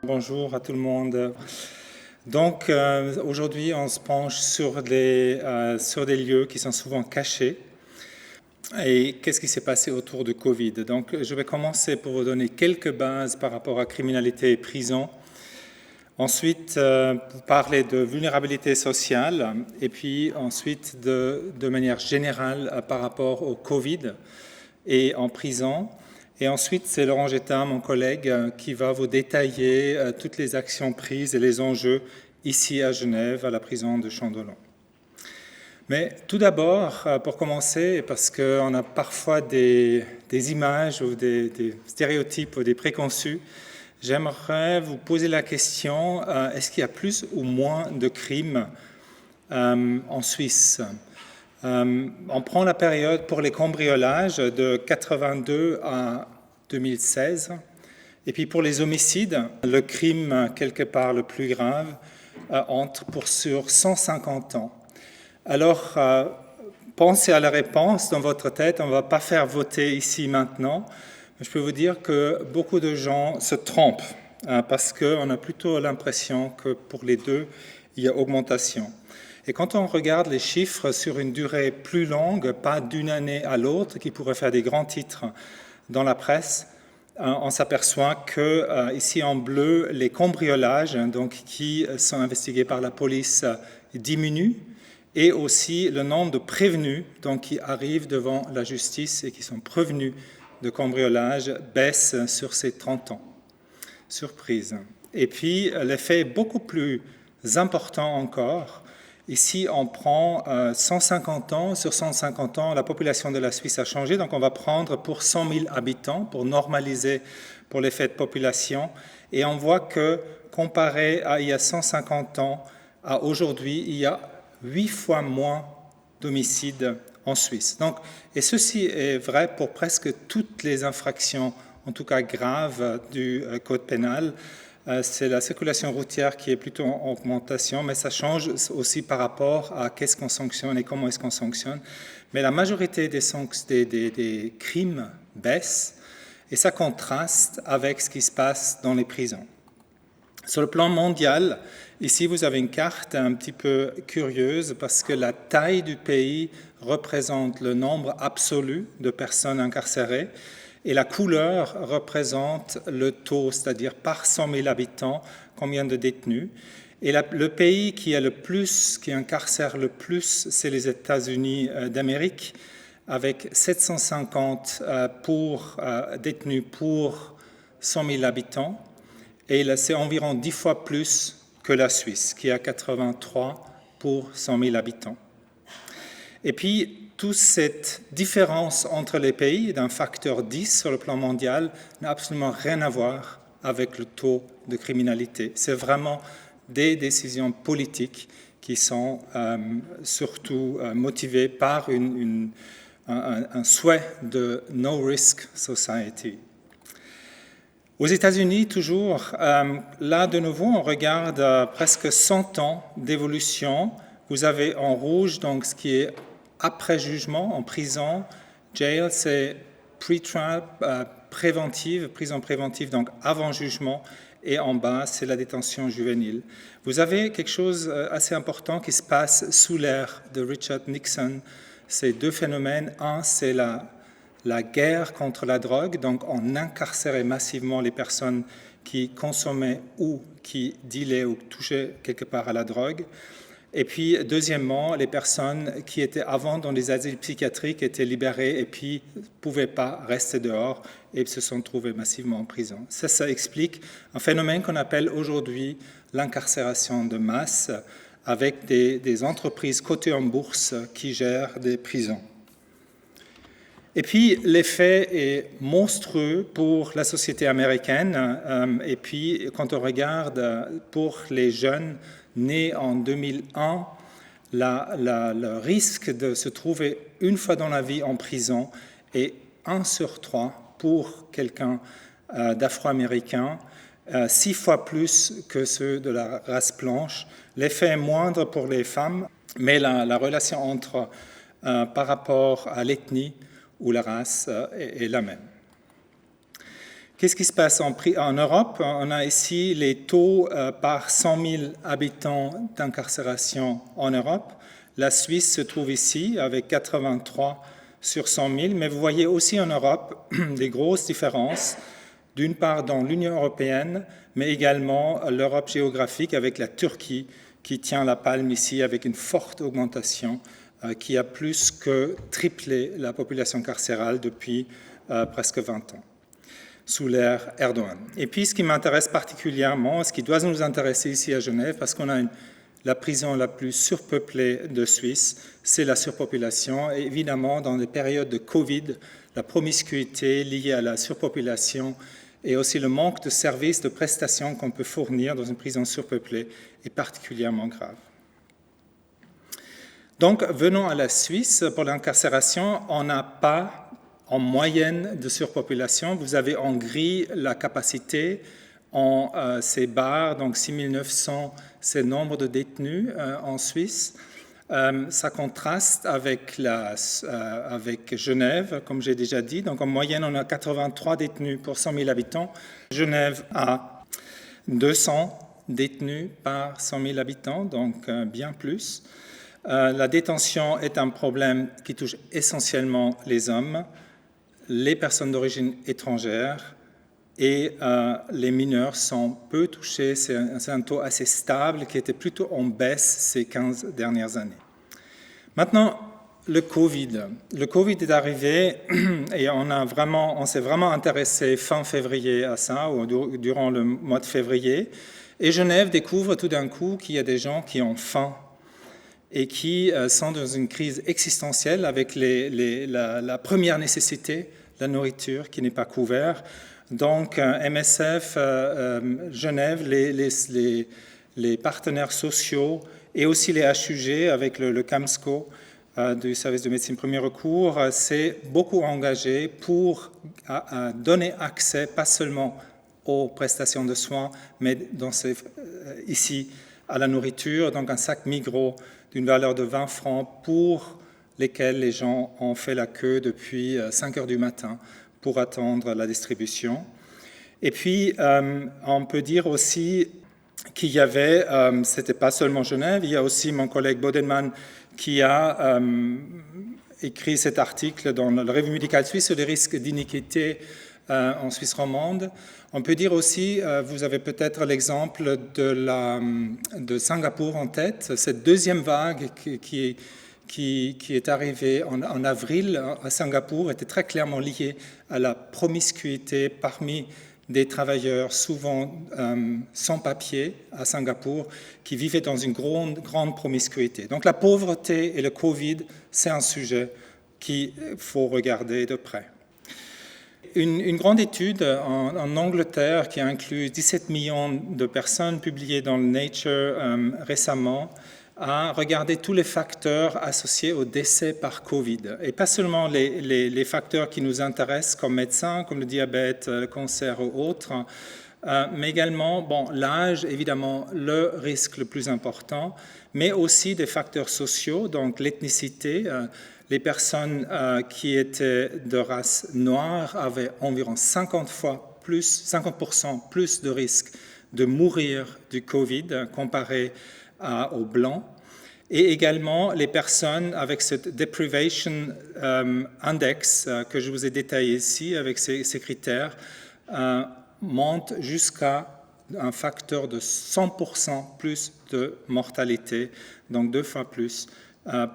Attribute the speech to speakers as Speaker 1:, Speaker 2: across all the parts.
Speaker 1: Bonjour à tout le monde. Donc aujourd'hui, on se penche sur des lieux qui sont souvent cachés. Et qu'est-ce qui s'est passé autour du Covid? Donc je vais commencer pour vous donner quelques bases par rapport à criminalité et prison. Ensuite, vous parler de vulnérabilité sociale et puis ensuite de manière générale par rapport au Covid et en prison. Et ensuite, c'est Laurent Gettin, mon collègue, qui va vous détailler toutes les actions prises et les enjeux ici à Genève, à la prison de Chandelon. Mais tout d'abord, pour commencer, parce qu'on a parfois des images ou des stéréotypes ou des préconçus, j'aimerais vous poser la question, est-ce qu'il y a plus ou moins de crimes en Suisse? On prend la période pour les cambriolages de 82 à 2016. Et puis pour les homicides, le crime quelque part le plus grave entre sur 150 ans. Alors, pensez à la réponse dans votre tête. On ne va pas faire voter ici maintenant. Je peux vous dire que beaucoup de gens se trompent parce qu'on a plutôt l'impression que pour les deux, il y a augmentation. Et quand on regarde les chiffres sur une durée plus longue, pas d'une année à l'autre, qui pourrait faire des grands titres dans la presse, on s'aperçoit que ici en bleu, les cambriolages, donc qui sont investigués par la police, diminuent, et aussi le nombre de prévenus, donc qui arrivent devant la justice et qui sont prévenus de cambriolage, baisse sur ces 30 ans. Surprise. Et puis l'effet est beaucoup plus important encore. Ici, on prend 150 ans. Sur 150 ans, la population de la Suisse a changé. Donc, on va prendre pour 100 000 habitants pour normaliser pour l'effet de population. Et on voit que, comparé à il y a 150 ans, à aujourd'hui, il y a 8 fois moins d'homicides en Suisse. Donc, et ceci est vrai pour presque toutes les infractions, en tout cas graves, du Code pénal. C'est la circulation routière qui est plutôt en augmentation, mais ça change aussi par rapport à qu'est-ce qu'on sanctionne et comment est-ce qu'on sanctionne. Mais la majorité des crimes baissent et ça contraste avec ce qui se passe dans les prisons. Sur le plan mondial, ici vous avez une carte un petit peu curieuse parce que la taille du pays représente le nombre absolu de personnes incarcérées. Et la couleur représente le taux, c'est-à-dire par 100 000 habitants, combien de détenus. Et le pays qui incarcère le plus, c'est les États-Unis d'Amérique, avec 750 détenus pour 100 000 habitants. Et c'est environ 10 fois plus que la Suisse, qui a 83 pour 100 000 habitants. Et puis, toute cette différence entre les pays d'un facteur 10 sur le plan mondial n'a absolument rien à voir avec le taux de criminalité. C'est vraiment des décisions politiques qui sont surtout motivées par un souhait de no risk society. Aux États-Unis, toujours, là de nouveau, on regarde presque 100 ans d'évolution. Vous avez en rouge donc ce qui est après jugement, en prison. Jail, c'est pre-trial, prison préventive, donc avant jugement. Et en bas, c'est la détention juvénile. Vous avez quelque chose assez important qui se passe sous l'ère de Richard Nixon. C'est deux phénomènes. Un, c'est la guerre contre la drogue. Donc, on incarcérait massivement les personnes qui consommaient ou qui dealaient ou touchaient quelque part à la drogue. Et puis, deuxièmement, les personnes qui étaient avant dans les asiles psychiatriques étaient libérées et puis ne pouvaient pas rester dehors et se sont trouvées massivement en prison. Ça explique un phénomène qu'on appelle aujourd'hui l'incarcération de masse avec des entreprises cotées en bourse qui gèrent des prisons. Et puis, l'effet est monstrueux pour la société américaine. Et puis, quand on regarde pour les jeunes nés en 2001, le risque de se trouver une fois dans la vie en prison est 1 sur 3 pour quelqu'un d'afro-américain, 6 fois plus que ceux de la race blanche. L'effet est moindre pour les femmes, mais la relation entre, par rapport à l'ethnie ou la race est la même. Qu'est-ce qui se passe en Europe? On a ici les taux par 100 000 habitants d'incarcération en Europe. La Suisse se trouve ici avec 83 sur 100 000, mais vous voyez aussi en Europe des grosses différences, d'une part dans l'Union européenne, mais également l'Europe géographique avec la Turquie qui tient la palme ici avec une forte augmentation qui a plus que triplé la population carcérale depuis presque 20 ans, sous l'ère Erdogan. Et puis ce qui m'intéresse particulièrement, ce qui doit nous intéresser ici à Genève, parce qu'on a la prison la plus surpeuplée de Suisse, c'est la surpopulation. Et évidemment, dans les périodes de Covid, la promiscuité liée à la surpopulation et aussi le manque de services, de prestations qu'on peut fournir dans une prison surpeuplée est particulièrement grave. Donc, venons à la Suisse. Pour l'incarcération, on n'a pas en moyenne de surpopulation. Vous avez en gris la capacité en ces barres, donc 6900, c'est le nombre de détenus en Suisse. Ça contraste avec Genève, comme j'ai déjà dit. Donc en moyenne, on a 83 détenus pour 100 000 habitants. Genève a 200 détenus par 100 000 habitants, donc bien plus. La détention est un problème qui touche essentiellement les hommes, les personnes d'origine étrangère et les mineurs sont peu touchés. C'est un taux assez stable qui était plutôt en baisse ces 15 dernières années. Maintenant, le Covid. Le Covid est arrivé et on s'est vraiment intéressé fin février à ça, ou durant le mois de février. Et Genève découvre tout d'un coup qu'il y a des gens qui ont faim et qui sont dans une crise existentielle avec la première nécessité, la nourriture qui n'est pas couverte. Donc, MSF, Genève, les partenaires sociaux et aussi les HUG avec le CAMSCO du service de médecine premier recours, s'est beaucoup engagé pour donner accès pas seulement aux prestations de soins, mais ici à la nourriture, donc un sac Migros d'une valeur de 20 francs pour lesquels les gens ont fait la queue depuis 5 heures du matin pour attendre la distribution. Et puis, on peut dire aussi qu'il y avait, c'était pas seulement Genève, il y a aussi mon collègue Bodenman qui a écrit cet article dans la Revue médicale suisse sur les risques d'iniquité en Suisse romande. On peut dire aussi, vous avez peut-être l'exemple de Singapour en tête, cette deuxième vague qui est arrivée en avril à Singapour était très clairement liée à la promiscuité parmi des travailleurs souvent sans papier à Singapour qui vivaient dans une grande promiscuité. Donc la pauvreté et le Covid, c'est un sujet qu'il faut regarder de près. Une grande étude en Angleterre qui inclut 17 millions de personnes publiée dans Nature récemment a regardé tous les facteurs associés au décès par Covid. Et pas seulement les facteurs qui nous intéressent comme médecins, comme le diabète, le cancer ou autres, mais également l'âge, évidemment, le risque le plus important, mais aussi des facteurs sociaux, donc l'ethnicité. Les personnes qui étaient de race noire avaient environ 50% plus de risque de mourir du Covid comparé aux blancs. Et également, les personnes avec ce Deprivation Index que je vous ai détaillé ici, avec ces critères, montent jusqu'à un facteur de 100% plus de mortalité, donc 2 fois plus,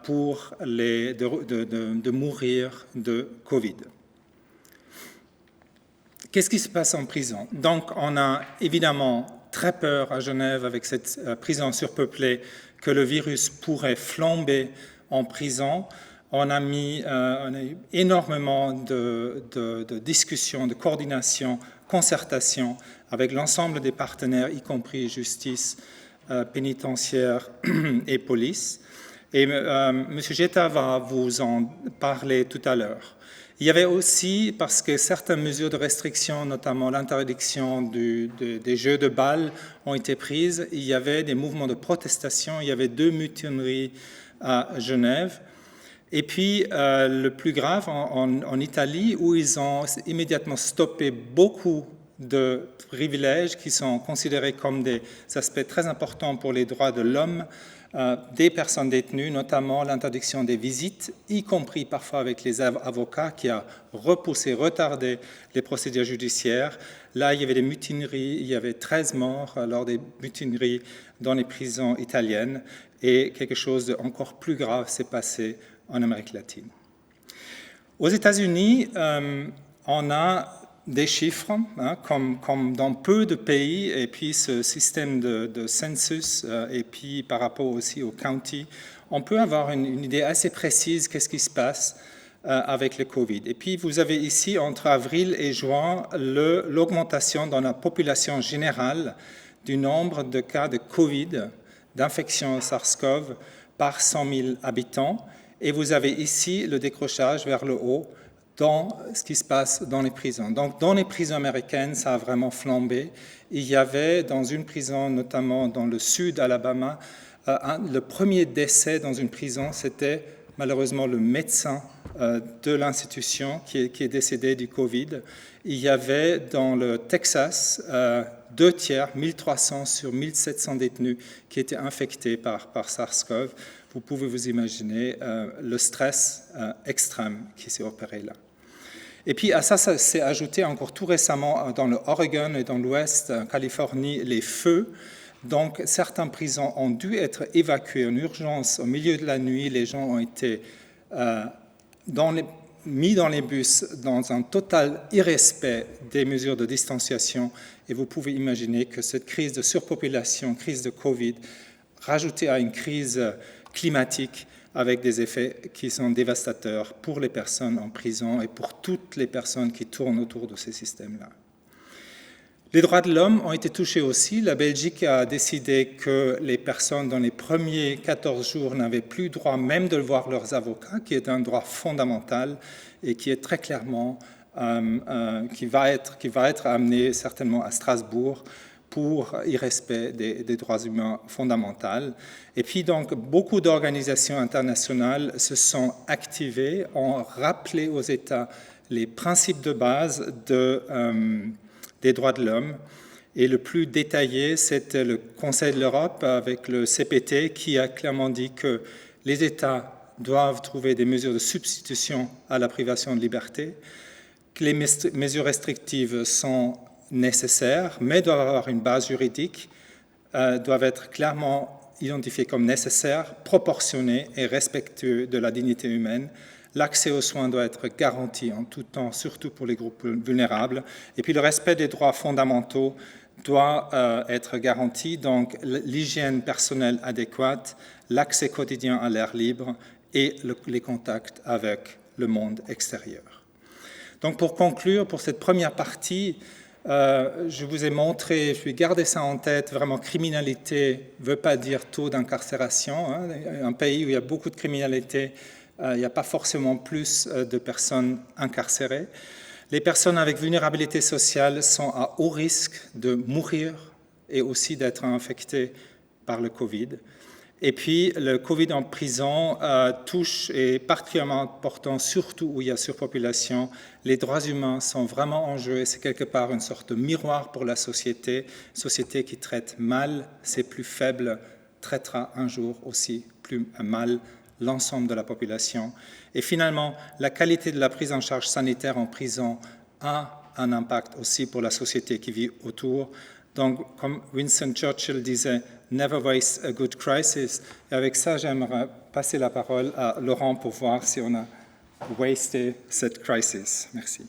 Speaker 1: pour de mourir de Covid. Qu'est-ce qui se passe en prison? Donc, on a évidemment très peur à Genève avec cette prison surpeuplée que le virus pourrait flamber en prison. On a eu énormément de discussions, de coordination, concertation avec l'ensemble des partenaires, y compris justice, pénitentiaire et police. Et M. Geta va vous en parler tout à l'heure. Il y avait aussi, parce que certaines mesures de restriction, notamment l'interdiction des jeux de balles, ont été prises, il y avait des mouvements de protestation, il y avait 2 mutineries à Genève. Et puis, le plus grave, en Italie, où ils ont immédiatement stoppé beaucoup de privilèges qui sont considérés comme des aspects très importants pour les droits de l'homme des personnes détenues, notamment l'interdiction des visites, y compris parfois avec les avocats, qui a repoussé, retardé les procédures judiciaires. Là, il y avait des mutineries, il y avait 13 morts lors des mutineries dans les prisons italiennes, et quelque chose d'encore plus grave s'est passé en Amérique latine. Aux États-Unis, on a des chiffres, comme dans peu de pays, et puis ce système de census, et puis par rapport aussi au county, on peut avoir une idée assez précise qu'est-ce qui se passe avec le Covid. Et puis vous avez ici, entre avril et juin, l'augmentation dans la population générale du nombre de cas de Covid, d'infection SARS-CoV, par 100 000 habitants. Et vous avez ici le décrochage vers le haut dans ce qui se passe dans les prisons. Donc, dans les prisons américaines, ça a vraiment flambé. Il y avait dans une prison, notamment dans le sud Alabama, le premier décès dans une prison, c'était malheureusement le médecin de l'institution qui est décédé du Covid. Il y avait dans le Texas 2 tiers, 1300 sur 1700 détenus qui étaient infectés par SARS-CoV. Vous pouvez vous imaginer le stress extrême qui s'est opéré là. Et puis à ça s'est ajouté encore tout récemment dans le Oregon et dans l'Ouest, en Californie, les feux. Donc certaines prisons ont dû être évacuées en urgence au milieu de la nuit. Les gens ont été mis dans les bus dans un total irrespect des mesures de distanciation. Et vous pouvez imaginer que cette crise de surpopulation, crise de Covid, rajoutée à une crise climatique, avec des effets qui sont dévastateurs pour les personnes en prison et pour toutes les personnes qui tournent autour de ces systèmes-là. Les droits de l'homme ont été touchés aussi. La Belgique a décidé que les personnes dans les premiers 14 jours n'avaient plus droit même de voir leurs avocats, qui est un droit fondamental et qui est très clairement, qui va être amené certainement à Strasbourg pour irrespect des droits humains fondamentaux. Et puis donc, beaucoup d'organisations internationales se sont activées, ont rappelé aux États les principes de base des droits de l'homme. Et le plus détaillé, c'était le Conseil de l'Europe avec le CPT qui a clairement dit que les États doivent trouver des mesures de substitution à la privation de liberté, que les mesures restrictives sont nécessaires, mais doivent avoir une base juridique, doivent être clairement identifiées comme nécessaires, proportionnées et respectueux de la dignité humaine. L'accès aux soins doit être garanti en tout temps, surtout pour les groupes vulnérables. Et puis le respect des droits fondamentaux doit être garanti, donc l'hygiène personnelle adéquate, l'accès quotidien à l'air libre et les contacts avec le monde extérieur. Donc pour conclure, pour cette première partie, je vous ai montré, je vais garder ça en tête, vraiment criminalité ne veut pas dire taux d'incarcération. Un pays où il y a beaucoup de criminalité, il n'y a pas forcément plus de personnes incarcérées. Les personnes avec vulnérabilité sociale sont à haut risque de mourir et aussi d'être infectées par le Covid. Et puis, le Covid en prison touche, et est particulièrement important, surtout où il y a surpopulation. Les droits humains sont vraiment en jeu et c'est quelque part une sorte de miroir pour la société. Une société qui traite mal ses plus faibles traitera un jour aussi plus mal l'ensemble de la population. Et finalement, la qualité de la prise en charge sanitaire en prison a un impact aussi pour la société qui vit autour. Donc, comme Winston Churchill disait, « Never waste a good crisis ». Et avec ça, j'aimerais passer la parole à Laurent pour voir si on a wasté cette crisis. Merci.